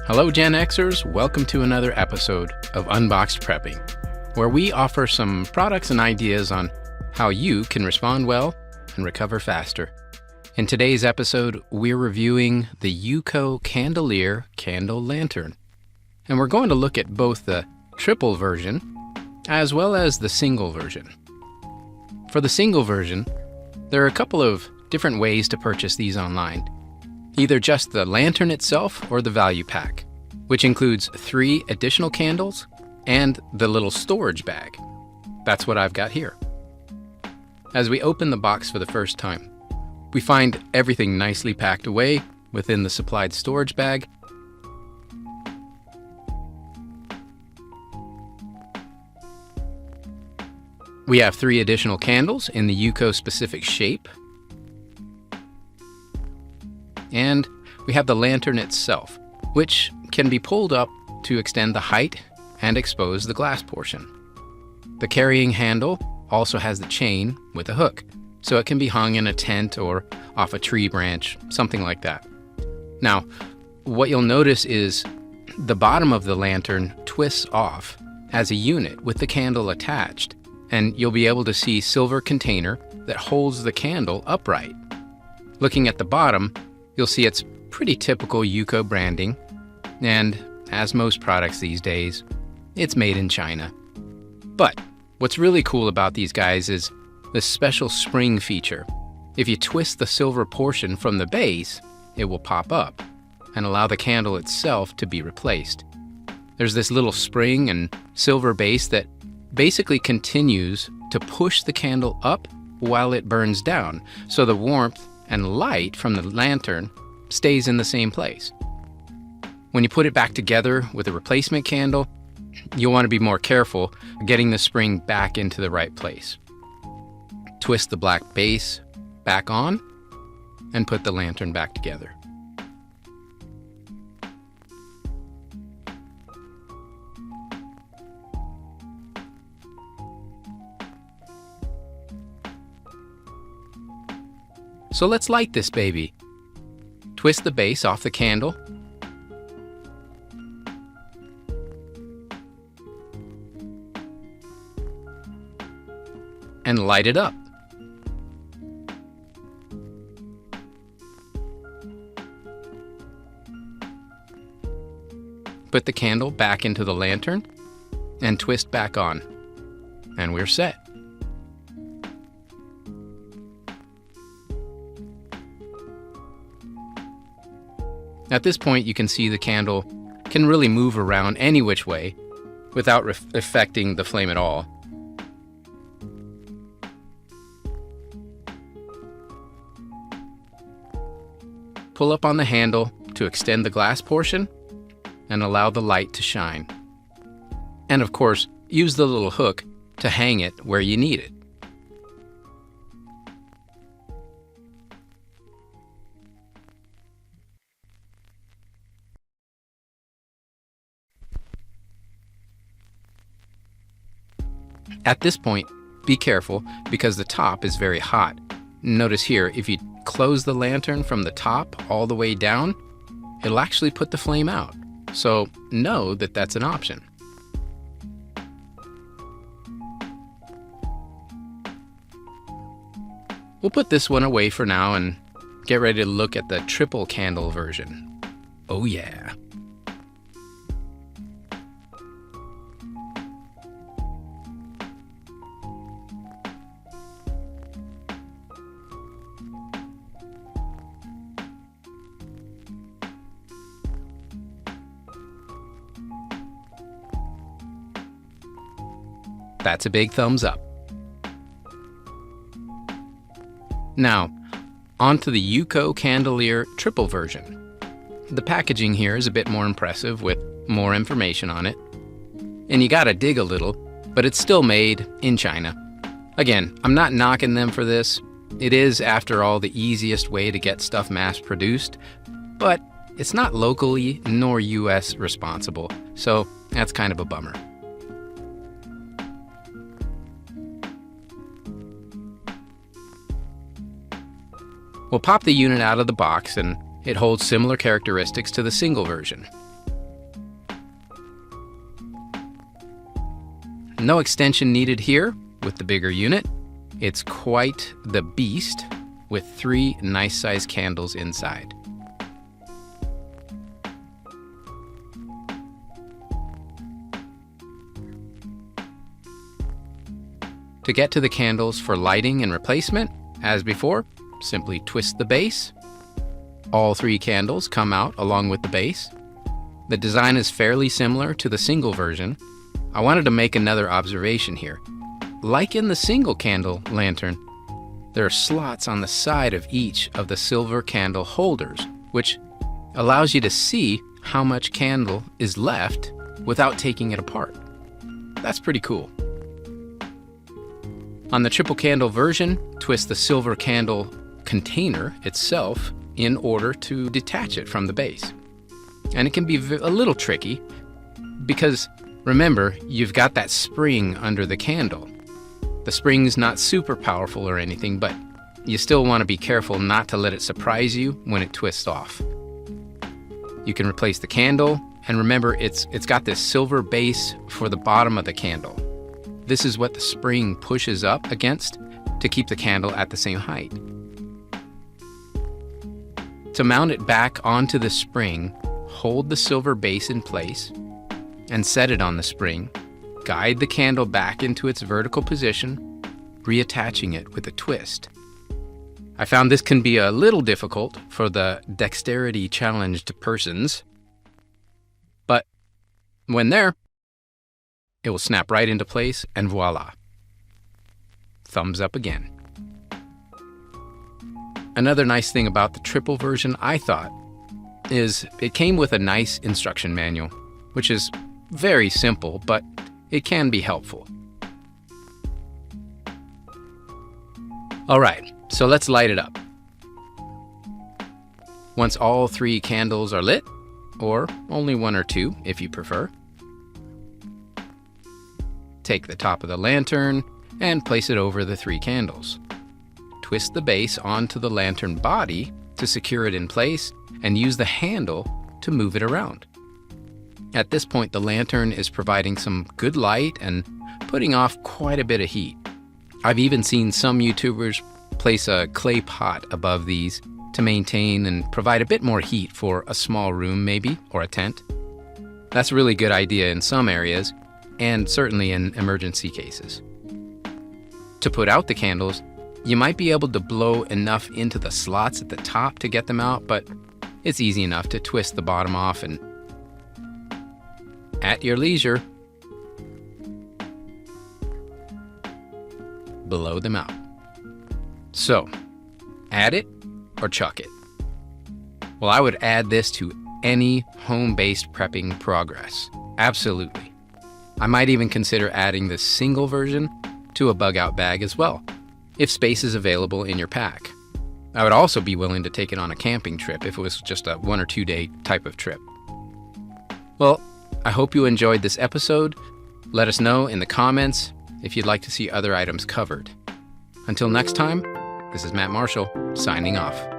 Hello Gen Xers, welcome to another episode of Unboxed Prepping, where we offer some products and ideas on how you can respond well and recover faster. In today's episode, we're reviewing the UCO Candlelier candle lantern, and we're going to look at both the triple version as well as the single version. For the single version, there are a couple of different ways to purchase these online. Either just the lantern itself or the value pack, which includes 3 additional candles and the little storage bag. That's what I've got here. As we open the box for the first time, we find everything nicely packed away within the supplied storage bag. We have 3 additional candles in the UCO specific shape. And we have the lantern itself, which can be pulled up to extend the height and expose the glass portion. The carrying handle also has the chain with a hook, so it can be hung in a tent or off a tree branch, something like that. Now, what you'll notice is the bottom of the lantern twists off as a unit with the candle attached, and you'll be able to see silver container that holds the candle upright. Looking at the bottom, you'll see it's pretty typical UCO branding, and as most products these days, it's made in China. But what's really cool about these guys is the special spring feature. If you twist the silver portion from the base, it will pop up and allow the candle itself to be replaced. There's this little spring and silver base that basically continues to push the candle up while it burns down, so the warmth and light from the lantern stays in the same place. When you put it back together with a replacement candle, you'll want to be more careful getting the spring back into the right place. Twist the black base back on and put the lantern back together. So let's light this baby. Twist the base off the candle. And light it up. Put the candle back into the lantern and twist back on. And we're set. At this point, you can see the candle can really move around any which way without affecting the flame at all. Pull up on the handle to extend the glass portion and allow the light to shine. And of course, use the little hook to hang it where you need it. At this point, be careful because the top is very hot. Notice here, if you close the lantern from the top all the way down, it'll actually put the flame out. So know that that's an option. We'll put this one away for now and get ready to look at the triple candle version. Oh yeah. That's a big thumbs up. Now, onto the UCO Candlelier triple version. The packaging here is a bit more impressive with more information on it. And you gotta dig a little, but it's still made in China. Again, I'm not knocking them for this. It is, after all, the easiest way to get stuff mass-produced, but it's not locally nor US responsible, so that's kind of a bummer. We'll pop the unit out of the box, and it holds similar characteristics to the single version. No extension needed here with the bigger unit. It's quite the beast with 3 nice-sized candles inside. To get to the candles for lighting and replacement, as before, simply twist the base. All 3 candles come out along with the base. The design is fairly similar to the single version. I wanted to make another observation here. Like in the single candle lantern, there are slots on the side of each of the silver candle holders, which allows you to see how much candle is left without taking it apart. That's pretty cool. On the triple candle version, twist the silver candle container itself in order to detach it from the base. And it can be a little tricky because remember, you've got that spring under the candle. The spring's not super powerful or anything, but you still want to be careful not to let it surprise you when it twists off. You can replace the candle, and remember it's got this silver base for the bottom of the candle. This is what the spring pushes up against to keep the candle at the same height. To mount it back onto the spring, hold the silver base in place and set it on the spring. Guide the candle back into its vertical position, reattaching it with a twist. I found this can be a little difficult for the dexterity challenged persons, but when there, it will snap right into place, and voila. Thumbs up again. Another nice thing about the triple version, I thought, is it came with a nice instruction manual, which is very simple, but it can be helpful. All right, so let's light it up. Once all 3 candles are lit, or only 1 or 2 if you prefer, take the top of the lantern and place it over the 3 candles. Twist the base onto the lantern body to secure it in place and use the handle to move it around. At this point, the lantern is providing some good light and putting off quite a bit of heat. I've even seen some YouTubers place a clay pot above these to maintain and provide a bit more heat for a small room maybe, or a tent. That's a really good idea in some areas, and certainly in emergency cases. To put out the candles, you might be able to blow enough into the slots at the top to get them out, but it's easy enough to twist the bottom off and, at your leisure, blow them out. So, add it or chuck it? Well, I would add this to any home-based prepping progress. Absolutely. I might even consider adding the single version to a bug-out bag as well, if space is available in your pack. I would also be willing to take it on a camping trip if it was just a 1 or 2 day type of trip. Well, I hope you enjoyed this episode. Let us know in the comments if you'd like to see other items covered. Until next time, this is Matt Marshall, signing off.